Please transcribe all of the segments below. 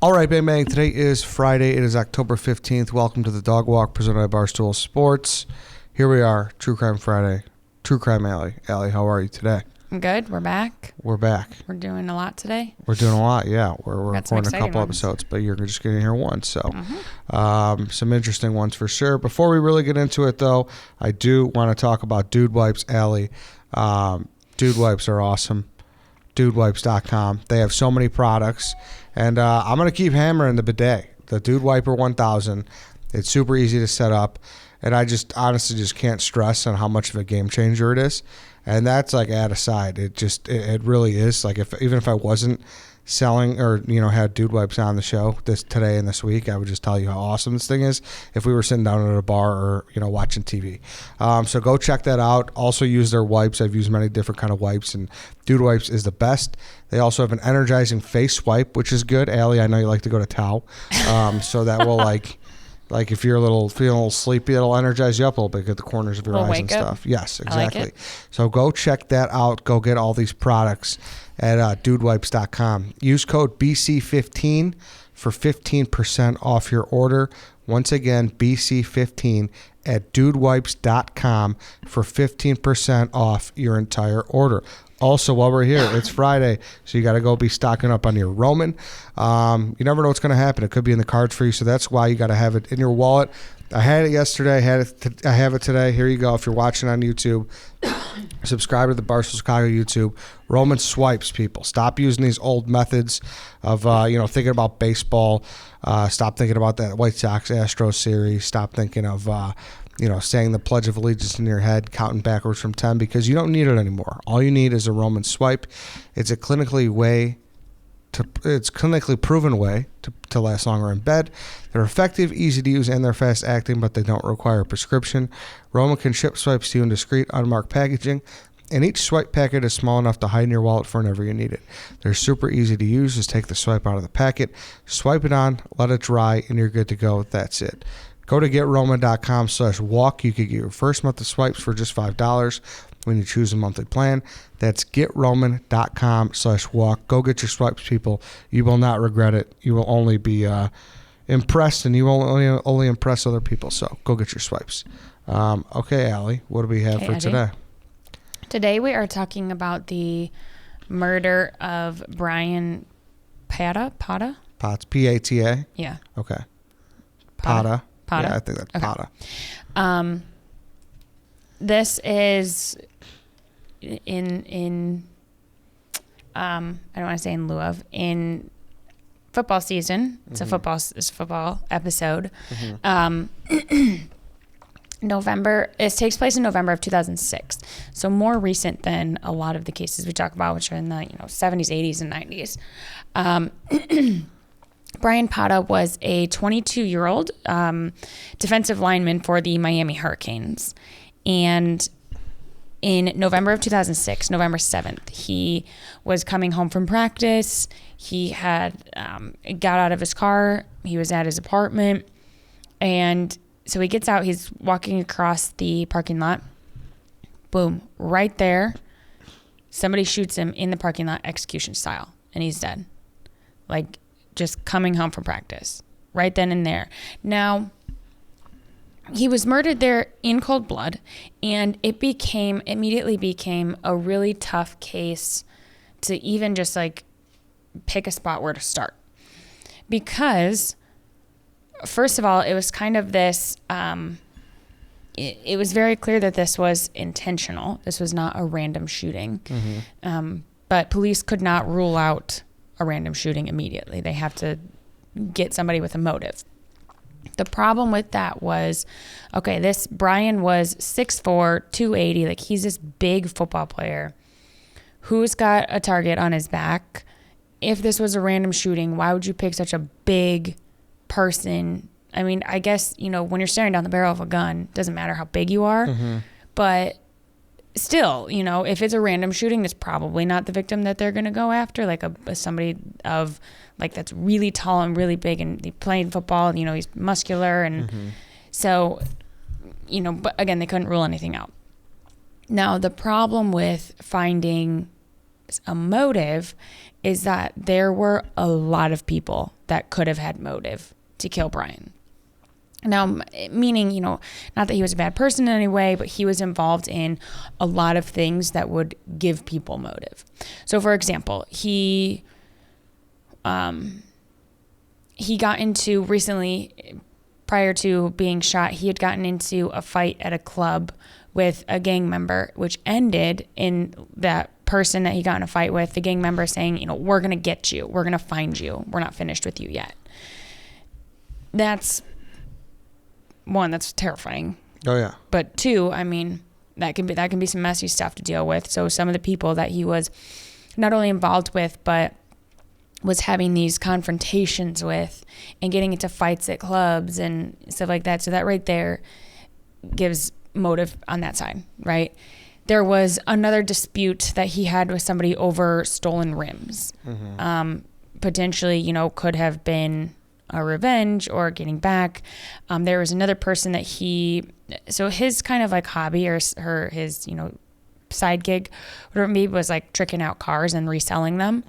All right, Bang Bang. Today is Friday. It is October 15th. Welcome to the Dog Walk presented by Barstool Sports. Here we are, True Crime Friday. True Crime Allie. Allie, how are you today? I'm good. We're back. We're back. We're doing a lot today. We're doing a lot, yeah. We're Got recording a couple episodes, but you're just getting here once. So some interesting ones for sure. Before we really get into it, though, I do want to talk about Dude Wipes, Allie. Dude Wipes are awesome. DudeWipes.com. They have so many products. And I'm going to keep hammering the bidet, the Dude Wiper 1000. It's super easy to set up. And I just honestly just can't stress on how much of a game changer it is. And that's like ad aside. It really is. Like even if I wasn't selling or, had Dude Wipes on the show today and this week, I would just tell you how awesome this thing is if we were sitting down at a bar or, watching TV. So go check that out. Also use their wipes. I've used many different kind of wipes, and Dude Wipes is the best. They also have an energizing face wipe, which is good. Allie, I know you like to go to towel. So that will like if you're feeling a little sleepy, it'll energize you up a little bit, get the corners of your eyes and stuff. Yes, exactly. Like so go check that out. Go get all these products at dudewipes.com. Use code BC15 for 15% off your order. Once again, BC15 at dudewipes.com for 15% off your entire order. Also, while we're here, it's Friday, so you got to go be stocking up on your Roman. You never know what's going to happen. It could be in the cards for you, so that's why you got to have it in your wallet. I had it yesterday. I have it today. Here you go. If you're watching on YouTube, subscribe to the Barstool Chicago YouTube. Roman swipes, people. Stop using these old methods of, thinking about baseball. Stop thinking about that White Sox-Astros series. Stop thinking of... saying the Pledge of Allegiance in your head, counting backwards from 10, because you don't need it anymore. All you need is a Roman swipe. It's a clinically proven way to last longer in bed. They're effective, easy to use, and they're fast acting, but they don't require a prescription. Roman can ship swipes to you in discreet, unmarked packaging, and each swipe packet is small enough to hide in your wallet for whenever you need it. They're super easy to use. Just take the swipe out of the packet, swipe it on, let it dry, and you're good to go. That's it. Go to GetRoman.com/walk. You could get your first month of swipes for just $5 when you choose a monthly plan. That's GetRoman.com/walk. Go get your swipes, people. You will not regret it. You will only be impressed, and you will only impress other people. So go get your swipes. Okay, Allie, what do we have for today? Today we are talking about the murder of Bryan Pata. Pata? P-A-T-A? Yeah. Okay. Pata. Yeah, I think that's okay. Pata. This is in I don't want to say in lieu of, in football season. It's a football episode. It takes place in November of 2006. So more recent than a lot of the cases we talk about, which are in the 70s, 80s, and 90s. Bryan Pata was a 22-year-old defensive lineman for the Miami Hurricanes. And in November of 2006, November 7th, he was coming home from practice. He had got out of his car. He was at his apartment. And so he gets out. He's walking across the parking lot. Boom. Right there, somebody shoots him in the parking lot, execution style. And he's dead. Like, just coming home from practice right then and there. Now, he was murdered there in cold blood, and it immediately became a really tough case to even just like pick a spot where to start. Because first of all, it was kind of this, it was very clear that this was intentional. This was not a random shooting. But police could not rule out a random shooting immediately. They have to get somebody with a motive. The problem with that was, this Bryan was 6'4", 280. Like, he's this big football player who's got a target on his back. If this was a random shooting, why would you pick such a big person? I mean, I guess, when you're staring down the barrel of a gun, doesn't matter how big you are, but still, if it's a random shooting, it's probably not the victim that they're going to go after, like somebody of like that's really tall and really big and playing football, he's muscular. And so, but again, they couldn't rule anything out. Now, the problem with finding a motive is that there were a lot of people that could have had motive to kill Bryan. Now, meaning, you know, not that he was a bad person in any way, but he was involved in a lot of things that would give people motive. So, for example, he got into recently, prior to being shot, he had gotten into a fight at a club with a gang member, which ended in that person that he got in a fight with, the gang member saying, you know, we're going to get you. We're going to find you. We're not finished with you yet. That's one, that's terrifying. Oh yeah. But two, I mean, that can be some messy stuff to deal with. So some of the people that he was not only involved with, but was having these confrontations with and getting into fights at clubs and stuff like that. So that right there gives motive on that side, right? There was another dispute that he had with somebody over stolen rims. Potentially, you know, could have been a revenge or getting back. There was another person that so his kind of like hobby or his, you know, side gig, whatever maybe, was like tricking out cars and reselling them.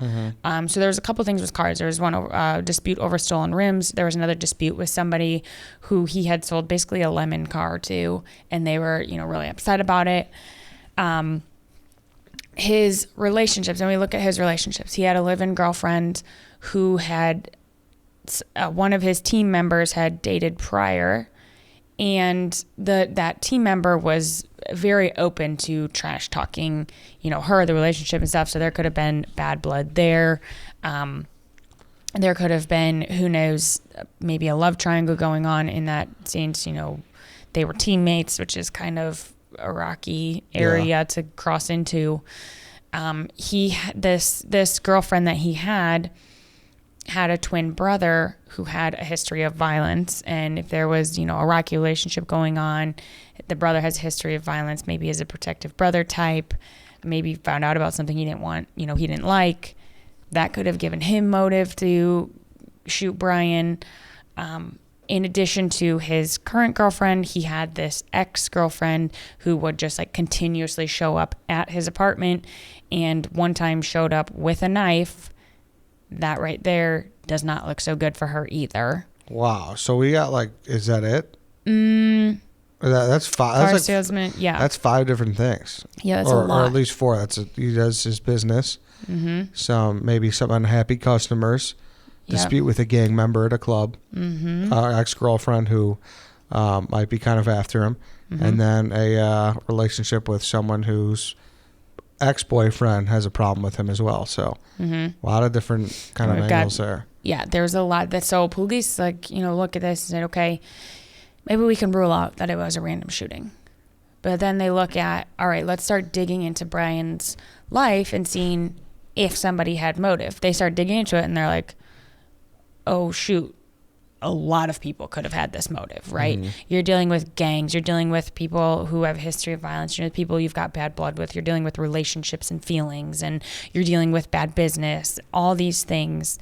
So there was a couple things with cars. There was one dispute over stolen rims. There was another dispute with somebody who he had sold basically a lemon car to, and they were, you know, really upset about it. His relationships, and we look at his relationships. He had a live-in girlfriend who had one of his team members had dated prior, and that team member was very open to trash talking, you know, the relationship and stuff. So there could have been bad blood there. There could have been, who knows, maybe a love triangle going on in that sense. You know, they were teammates, which is kind of a rocky area to cross into. This girlfriend that he had a twin brother who had a history of violence. And if there was, you know, a rocky relationship going on, the brother has a history of violence, maybe as a protective brother type, maybe found out about something he didn't want, you know, he didn't like. That could have given him motive to shoot Bryan. In addition to his current girlfriend, he had this ex-girlfriend who would just like continuously show up at his apartment, and one time showed up with a knife. That right there does not look so good for her either. Wow. So we got like, is that it? That's five. Car that's salesman, yeah. That's 5 different things. Yeah, that's a lot. Or at least 4. He does his business. Maybe some unhappy customers. Dispute with a gang member at a club. Ex-girlfriend who might be kind of after him. And then a relationship with someone whose ex-boyfriend has a problem with him as well. So a lot of different kind of angles there. Yeah, there's a lot. So police, like, you know, look at this and say, okay, maybe we can rule out that it was a random shooting. But then they look at, all right, let's start digging into Bryan's life and seeing if somebody had motive. They start digging into it and they're like, oh, shoot, a lot of people could have had this motive, right? You're dealing with gangs. You're dealing with people who have a history of violence. You're dealing with people you've got bad blood with. You're dealing with relationships and feelings, and you're dealing with bad business. All these things,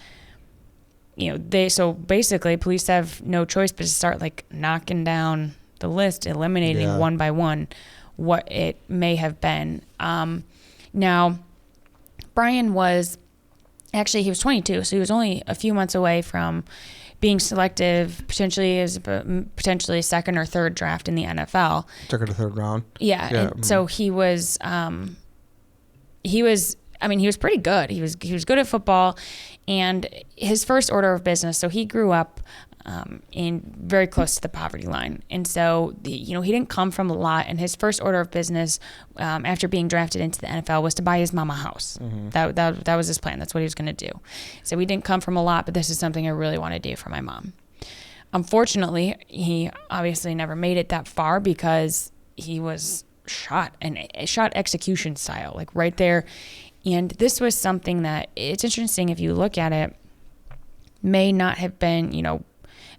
you know, so basically police have no choice but to start like knocking down the list, eliminating one by one what it may have been. Now, Bryan was, actually he was 22, so he was only a few months away from being selective, potentially as potentially second or third draft in the NFL. Second or third round. Yeah. And so he was pretty good. He was good at football, and his first order of business. So he grew up in very close to the poverty line, and so he didn't come from a lot. And his first order of business after being drafted into the NFL was to buy his mom a house. That was his plan. That's what he was going to do. So he didn't come from a lot, but this is something I really want to do for my mom. Unfortunately, he obviously never made it that far because he was shot execution style, like right there. And this was something that, it's interesting if you look at it, may not have been,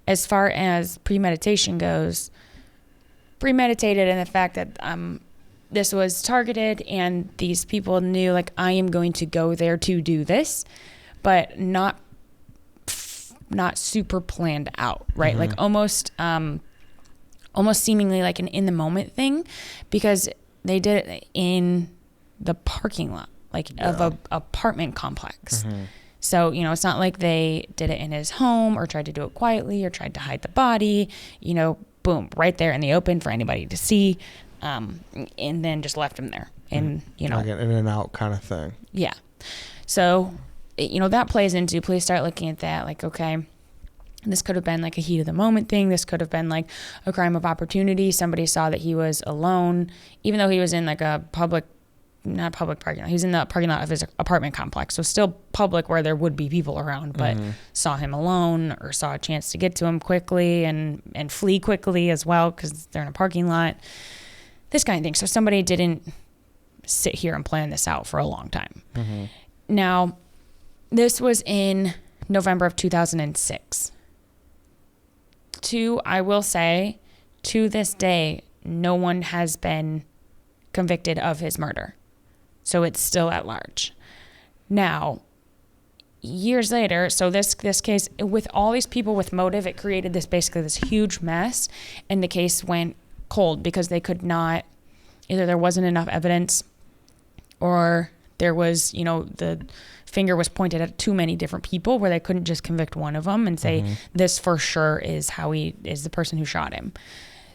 as far as premeditation goes, premeditated in the fact that this was targeted and these people knew, like, I am going to go there to do this, but not super planned out, right? Like almost seemingly like an in the moment thing, because they did it in the parking lot of a apartment complex. So, it's not like they did it in his home or tried to do it quietly or tried to hide the body, boom, right there in the open for anybody to see, and then just left him there. And, like an in and out kind of thing. Yeah. So, that plays into, police start looking at that like, okay, this could have been like a heat of the moment thing. This could have been like a crime of opportunity. Somebody saw that he was alone, even though he was in like a not public parking lot. He was in the parking lot of his apartment complex. So still public where there would be people around, but saw him alone or saw a chance to get to him quickly and flee quickly as well because they're in a parking lot. This kind of thing. So somebody didn't sit here and plan this out for a long time. Now, this was in November of 2006. I will say, to this day, no one has been convicted of his murder. So it's still at large. Now, years later, so this case, with all these people with motive, it created this huge mess, and the case went cold because they could not, either there wasn't enough evidence or there was, the finger was pointed at too many different people where they couldn't just convict one of them and say, this for sure is how he is the person who shot him.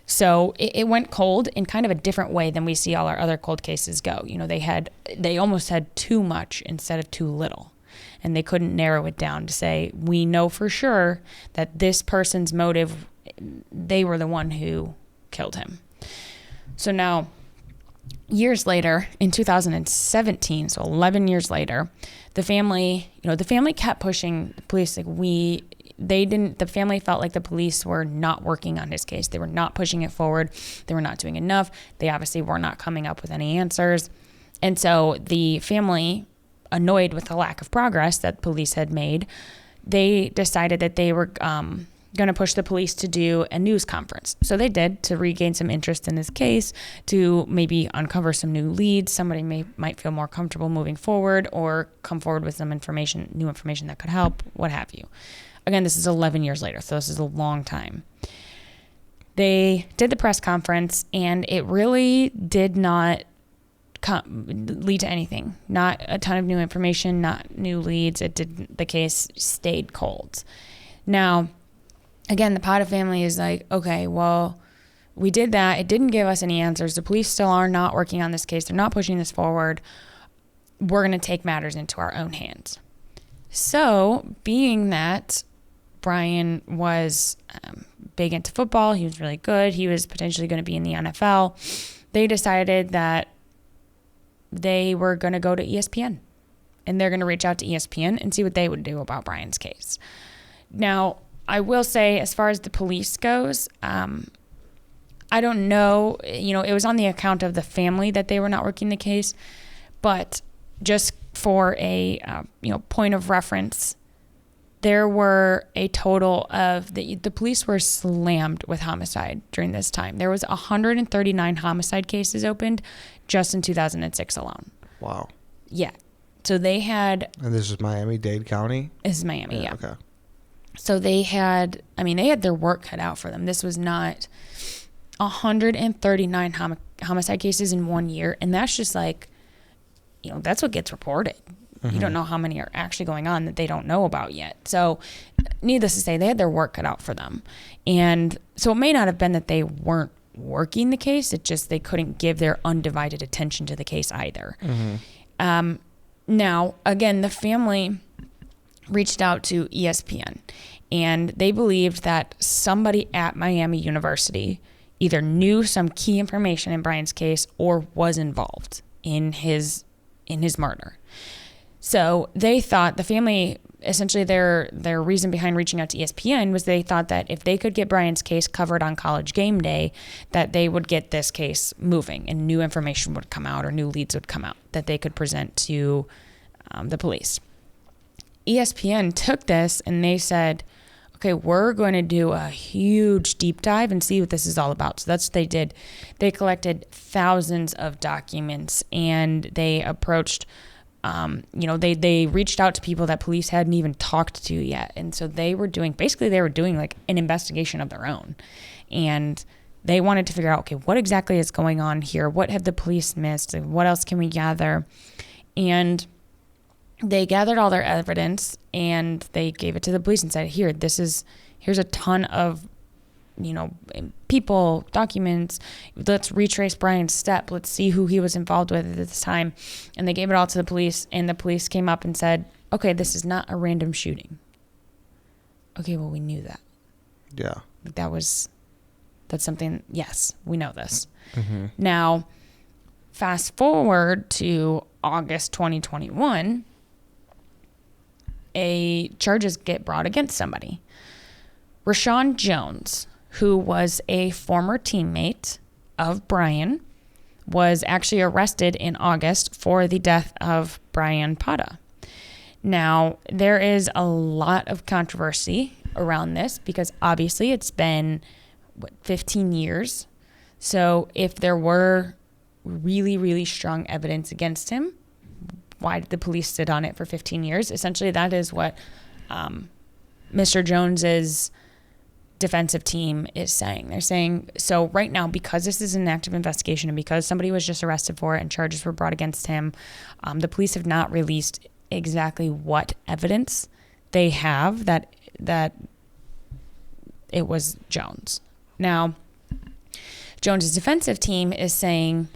So it went cold in kind of a different way than we see all our other cold cases go. They almost had too much instead of too little. And they couldn't narrow it down to say, we know for sure that this person's motive, they were the one who killed him. So now, years later, in 2017, so 11 years later, the family kept pushing the police. The family felt like the police were not working on his case. They were not pushing it forward. They were not doing enough. They obviously were not coming up with any answers. And so the family, annoyed with the lack of progress that police had made, they decided that they were going to push the police to do a news conference. So they did, to regain some interest in this case, to maybe uncover some new leads. Somebody might feel more comfortable moving forward or come forward with some new information that could help, what have you. Again, this is 11 years later, so this is a long time. They did the press conference, and it really did not lead to anything. Not a ton of new information, not new leads. The case stayed cold. Now, again, the Pata family is like, okay, well, we did that. It didn't give us any answers. The police still are not working on this case. They're not pushing this forward. We're going to take matters into our own hands. So, being that Bryan was big into football, he was really good, he was potentially going to be in the NFL, they decided that they were going to go to ESPN. And they're going to reach out to ESPN and see what they would do about Bryan's case. Now, I will say, as far as the police goes, I don't know, it was on the account of the family that they were not working the case, but just for a point of reference, there were a total of, the police were slammed with homicide during this time. There was 139 homicide cases opened just in 2006 alone. Wow. Yeah. So they had... And this is Miami-Dade County? This is Miami, yeah. Okay. So they had their work cut out for them. This was not 139 homicide cases in 1 year. And that's just that's what gets reported. You don't know how many are actually going on that they don't know about yet. So needless to say, they had their work cut out for them. And so it may not have been that they weren't working the case. It's just they couldn't give their undivided attention to the case either. Now, again, the family reached out to ESPN, and they believed that somebody at Miami University either knew some key information in Bryan's case or was involved in his murder. So they thought, the family, essentially their reason behind reaching out to ESPN was they thought that if they could get Bryan's case covered on College Game Day, that they would get this case moving and new information would come out or new leads would come out that they could present to the police. ESPN took this and they said, okay, we're going to do a huge deep dive and see what this is all about. So that's what they did. They collected thousands of documents, and they approached, they reached out to people that police hadn't even talked to yet. And so they were doing like an investigation of their own. And they wanted to figure out, okay, what exactly is going on here? What have the police missed? What else can we gather? And they gathered all their evidence and they gave it to the police and said, here's a ton of, people, documents. Let's retrace Bryan's step. Let's see who he was involved with at this time. And they gave it all to the police, and the police came up and said, okay, this is not a random shooting. Okay, well, we knew that. Yeah. That's something, yes, we know this. Mm-hmm. Now, fast forward to August 2021, charges get brought against somebody. Rashawn Jones, who was a former teammate of Bryan, was actually arrested in August for the death of Bryan Pata. Now, there is a lot of controversy around this because obviously it's been, 15 years. So if there were really, really strong evidence against him, why did the police sit on it for 15 years? Essentially, that is what Mr. Jones's defensive team is saying. They're saying, so right now, because this is an active investigation and because somebody was just arrested for it and charges were brought against him, the police have not released exactly what evidence they have that it was Jones. Now, Jones's defensive team is saying,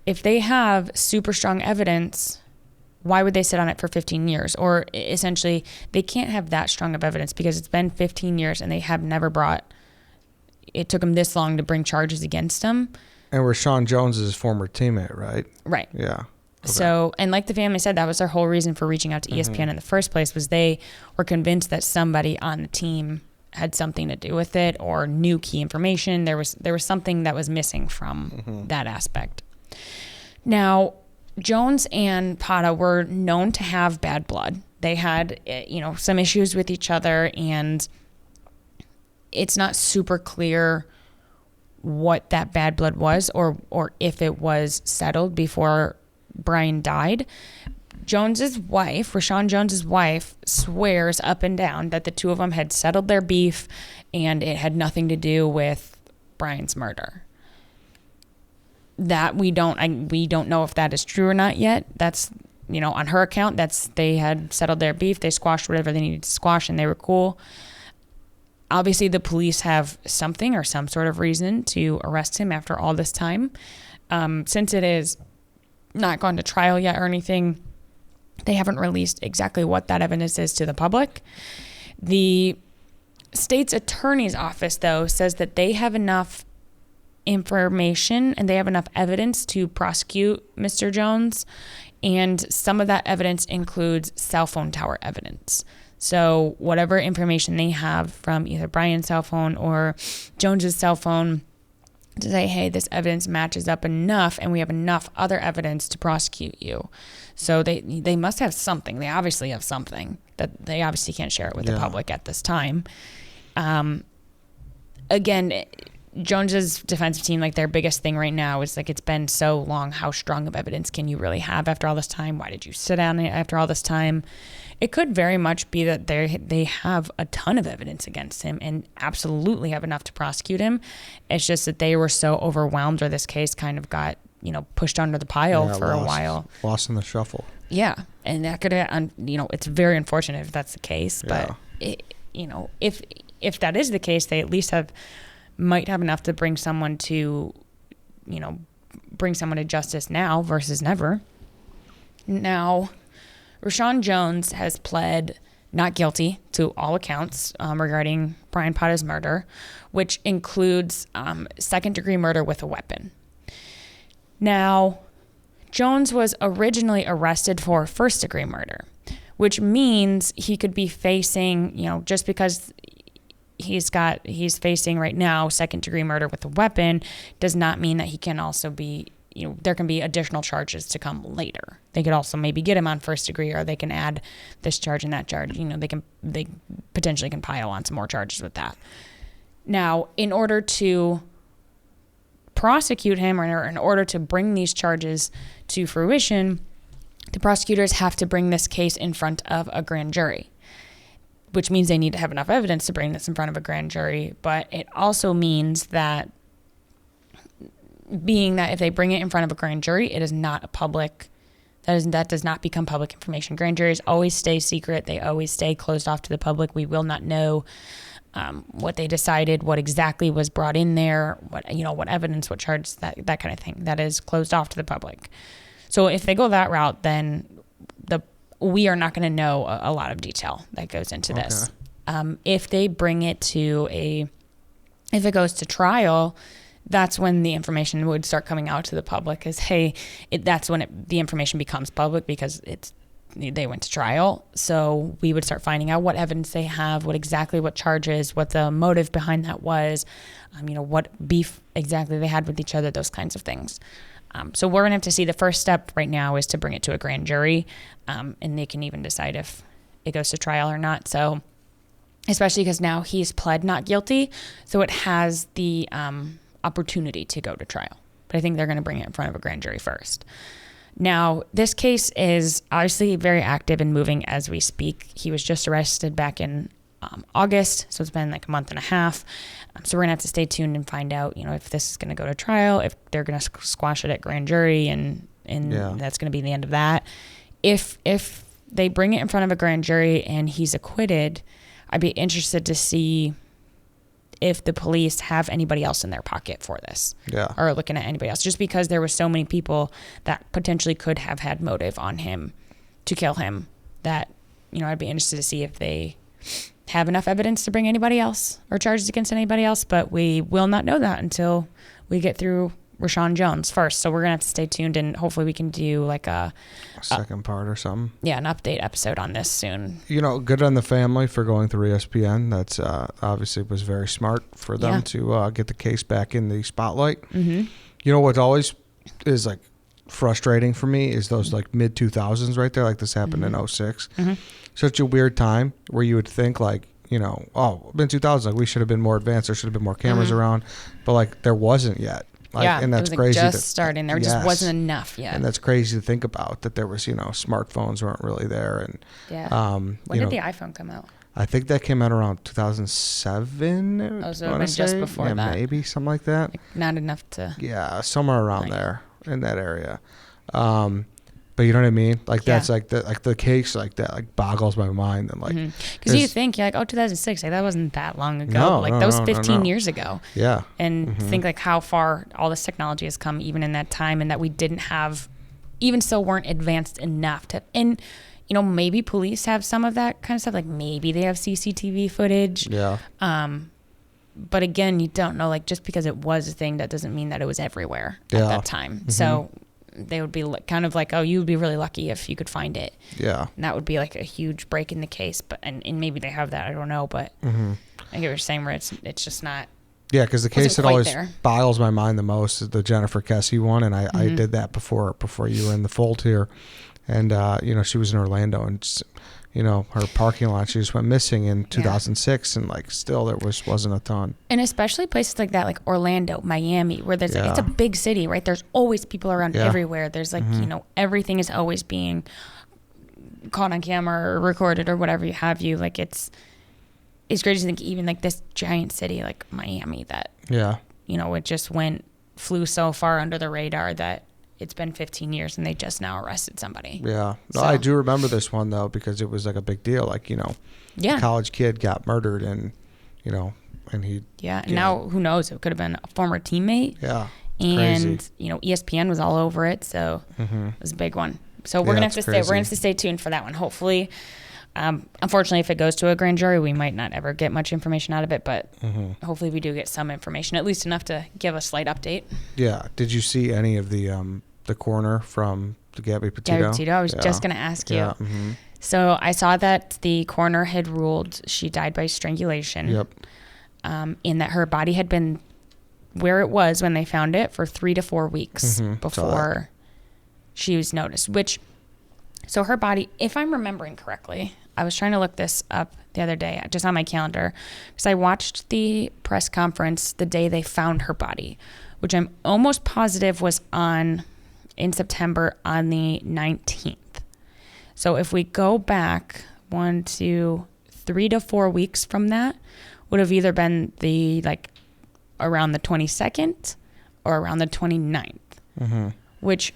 if they have super strong evidence, why would they sit on it for 15 years? Or essentially, they can't have that strong of evidence because it's been 15 years and they have never it took them this long to bring charges against him. And Rashawn Jones is his former teammate, right? Right. Yeah. Okay. So, and like the family said, that was their whole reason for reaching out to ESPN in the first place, was they were convinced that somebody on the team had something to do with it or knew key information. There was something that was missing from that aspect. Now, Jones and Pata were known to have bad blood. They had, some issues with each other, and it's not super clear what that bad blood was or if it was settled before Bryan died. Rashawn Jones's wife, swears up and down that the two of them had settled their beef and it had nothing to do with Bryan's murder. That we don't know if that is true or not yet. That's, on her account, they had settled their beef. They squashed whatever they needed to squash and they were cool. Obviously, the police have something or some sort of reason to arrest him after all this time. Since it is not gone to trial yet or anything, they haven't released exactly what that evidence is to the public. The state's attorney's office, though, says that they have enough information and they have enough evidence to prosecute Mr. Jones, and some of that evidence includes cell phone tower evidence. So whatever information they have from either Bryan's cell phone or Jones's cell phone to say, hey, this evidence matches up enough and we have enough other evidence to prosecute you. So they must have something. They obviously have something that they obviously can't share it with the public at this time. Again, Jones's defensive team, their biggest thing right now is it's been so long. How strong of evidence can you really have after all this time? Why did you sit on it after all this time? It could very much be that they have a ton of evidence against him and absolutely have enough to prosecute him. It's just that they were so overwhelmed, or this case kind of got pushed under the pile for a while. Lost in the shuffle. Yeah, and that could have, it's very unfortunate if that's the case. But if that is the case, they at least might have enough to bring someone to justice now versus never. Now, Rashawn Jones has pled not guilty to all accounts regarding Bryan Pata's murder, which includes second-degree murder with a weapon. Now, Jones was originally arrested for first-degree murder, which means he could be facing, just because he's facing right now second-degree murder with a weapon does not mean that he can also be, there can be additional charges to come later. They could also maybe get him on first degree, or they can add this charge and that charge. They potentially can pile on some more charges with that. Now, in order to prosecute him, or in order to bring these charges to fruition, the prosecutors have to bring this case in front of a grand jury, which means they need to have enough evidence to bring this in front of a grand jury. But it also means that if they bring it in front of a grand jury, it is not a public That does not become public information. Grand juries always stay secret. They always stay closed off to the public. We will not know what they decided, what exactly was brought in there, what evidence, what charges, that kind of thing. That is closed off to the public. So if they go that route, then we are not going to know a lot of detail that goes into this. If they bring it if it goes to trial, that's when the information would start coming out to the public. That's when the information becomes public because they went to trial. So we would start finding out what evidence they have, what charges, what the motive behind that was, what beef exactly they had with each other, those kinds of things. So we're going to have to see. The first step right now is to bring it to a grand jury, and they can even decide if it goes to trial or not. So especially because now he's pled not guilty, so it has the opportunity to go to trial. But I think they're going to bring it in front of a grand jury first. Now, this case is obviously very active and moving as we speak. He was just arrested back in August, so it's been like a month and a half. So we're going to have to stay tuned and find out, if this is going to go to trial, if they're going to squash it at grand jury, and that's going to be the end of that. If they bring it in front of a grand jury and he's acquitted, I'd be interested to see if the police have anybody else in their pocket for this, or looking at anybody else, just because there were so many people that potentially could have had motive on him to kill him, that, I'd be interested to see if they have enough evidence to bring anybody else or charges against anybody else. But we will not know that until we get through Rashawn Jones first. So we're going to have to stay tuned, and hopefully we can do like a second part or something. Yeah, an update episode on this soon. Good on the family for going through ESPN. That's obviously was very smart for them to get the case back in the spotlight. Mm-hmm. What always is like frustrating for me is those like mid 2000s right there. Like this happened in 06. Mm-hmm. Such a weird time where you would think like, mid 2000s, like we should have been more advanced. There should have been more cameras around, but like there wasn't yet. And that's crazy. Just starting. There just wasn't enough yet. And that's crazy to think about, that there was, smartphones weren't really there. And when did the iPhone come out? I think that came out around 2007. Oh, so it was just before that. Maybe something like that. Like not enough to. Yeah, somewhere around there in that area. But you know what I mean? Like that's like the case like that like boggles my mind. And like, because you think you're like, 2006, like that wasn't that long ago. That was 15 years ago. Yeah. And think like how far all this technology has come even in that time, and that we didn't have, even still weren't advanced enough to, and maybe police have some of that kind of stuff. Like maybe they have CCTV footage. Yeah. But again, you don't know, like just because it was a thing, that doesn't mean that it was everywhere at that time. Mm-hmm. So they would be kind of like, you would be really lucky if you could find it. Yeah. And that would be like a huge break in the case. But and maybe they have that, I don't know. But I get what you're saying, where it's just not. Yeah, because the case that always boggles my mind the most is the Jennifer Kessie one. And I did that before you were in the fold here. And, she was in Orlando, and just, her parking lot, she just went missing in 2006, and like still there wasn't a ton. And especially places like that, like Orlando, Miami, where there's it's a big city, right? There's always people around everywhere. There's like, everything is always being caught on camera or recorded or whatever you have you. Like it's crazy to think even like this giant city like Miami that, it just flew so far under the radar that it's been 15 years and they just now arrested somebody. Yeah. No, I do remember this one though, because it was like a big deal. Like, a college kid got murdered and he. Yeah. And now who knows? It could have been a former teammate. Yeah. And, crazy. ESPN was all over it. So it was a big one. So we're going to have to stay tuned for that one. Hopefully, unfortunately, if it goes to a grand jury, we might not ever get much information out of it, but hopefully we do get some information, at least enough to give a slight update. Yeah. Did you see any of the coroner from the Gabby Petito? Gabby Petito, I was just going to ask you. Mm-hmm. So I saw that the coroner had ruled she died by strangulation. Yep. In that her body had been where it was when they found it for 3 to 4 weeks before she was noticed, so her body, if I'm remembering correctly, I was trying to look this up the other day, just on my calendar, because I watched the press conference the day they found her body, which I'm almost positive was in September on the 19th. So if we go back 3 to 4 weeks from that, would have either been around the 22nd or around the 29th, which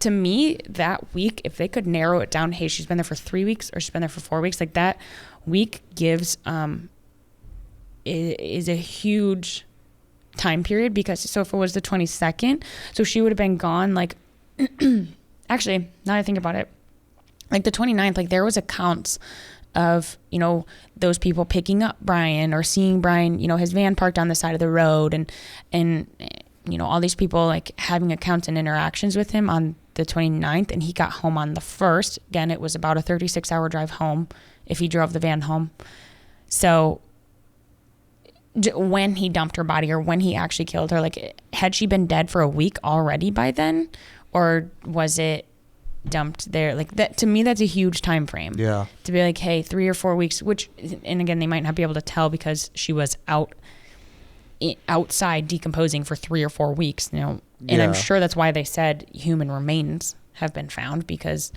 to me, that week, if they could narrow it down, hey, she's been there for 3 weeks or she's been there for 4 weeks, like that week gives is a huge time period, because so if it was the 22nd, so she would have been gone like actually, now that I think about it, like the 29th, like there was accounts of, you know, those people picking up Bryan or seeing Bryan, you know, his van parked on the side of the road, and you know, all these people like having accounts and interactions with him on the 29th, and he got home on the 1st. Again, it was about a 36-hour drive home if he drove the van home. So when he dumped her body or when he actually killed her, like, had she been dead for a week already by then, or was it dumped there? Like, that, to me, that's a huge time frame. Yeah. To be like, hey, 3 or 4 weeks, which, and again, they might not be able to tell because she was outside decomposing for 3 or 4 weeks, you know. And I'm sure that's why they said human remains have been found, because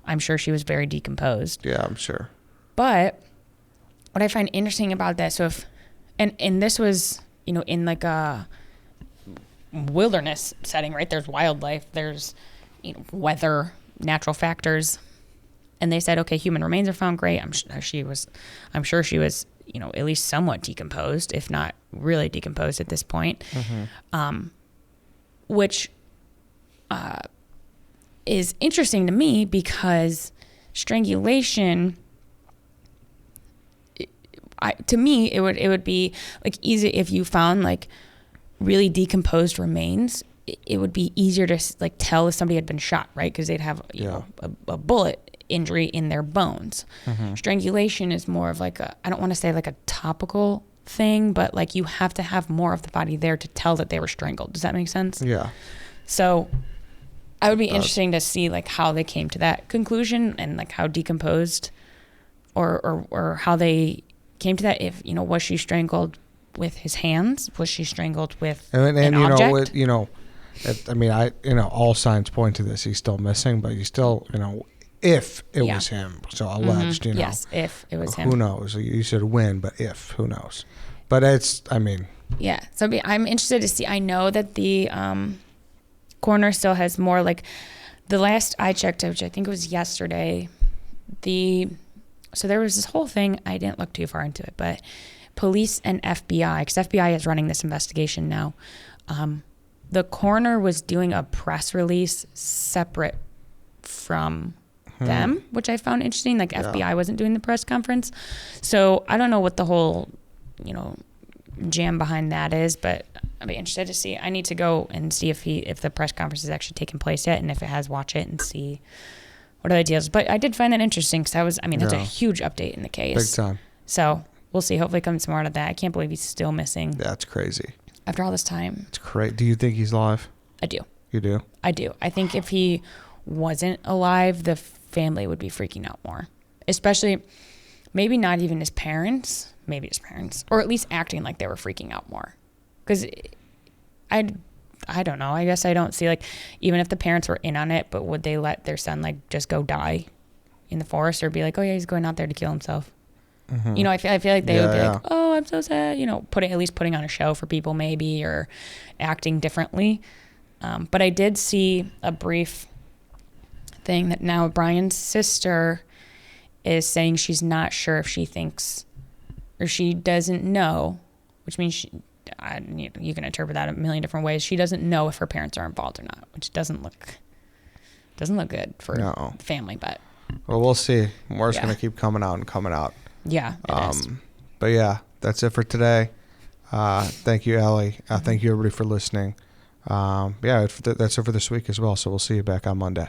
I'm sure she was very decomposed. Yeah, I'm sure. But what I find interesting about that, so if, and this was, you know, in like a wilderness setting, right? There's wildlife, there's, you know, weather, natural factors. And they said, okay, human remains are found. Great. I'm sure she was, you know, at least somewhat decomposed, if not really decomposed at this point. Which is interesting to me, because strangulation, to me, it would be like easy if you found like really decomposed remains. It would be easier to like tell if somebody had been shot, right? Because they'd have you know, a bullet injury in their bones. Strangulation is more of like I don't want to say like a topical thing, but like you have to have more of the body there to tell that they were strangled. Does that make sense? Yeah. So I would be interesting to see like how they came to that conclusion, and like how decomposed or how they came to that. If, you know, was she strangled with his hands? Was she strangled with an object? I mean, all signs point to this. He's still missing, but he's still, you know, if it was him, so alleged, you know. Yes, if it was him. Who knows? You said when, but if, who knows? But it's, I mean. Yeah, so I'm interested to see. I know that the coroner still has more, like, the last I checked, which I think it was yesterday, so there was this whole thing, I didn't look too far into it, but police and FBI, because FBI is running this investigation now, the coroner was doing a press release separate from them, which I found interesting. Like, FBI wasn't doing the press conference. So I don't know what the whole, you know, jam behind that is, but I'd be interested to see. I need to go and see if the press conference has actually taken place yet, and if it has, watch it and see what are the deals. But I did find that interesting, because that's a huge update in the case. Big time. So we'll see. Hopefully it comes more out of that. I can't believe he's still missing. That's crazy. After all this time. It's crazy. Do you think he's alive? I do. You do? I do. I think if he wasn't alive, the family would be freaking out more. Especially, maybe not even his parents, or at least acting like they were freaking out more. Because I don't know. I guess I don't see, like, even if the parents were in on it, but would they let their son, like, just go die in the forest, or be like, oh yeah, he's going out there to kill himself? You know, I feel like they would be like, oh, I'm so sad, you know, at least putting on a show for people maybe, or acting differently. But I did see a brief thing that now Bryan's sister is saying she's not sure if she thinks, or she doesn't know, which means you can interpret that a million different ways. She doesn't know if her parents are involved or not, which doesn't look good for the family. But well, we'll see. More's going to keep coming out. Yeah, it is. But yeah, that's it for today. Thank you, Allie. Thank you, everybody, for listening. That's it for this week as well. So we'll see you back on Monday.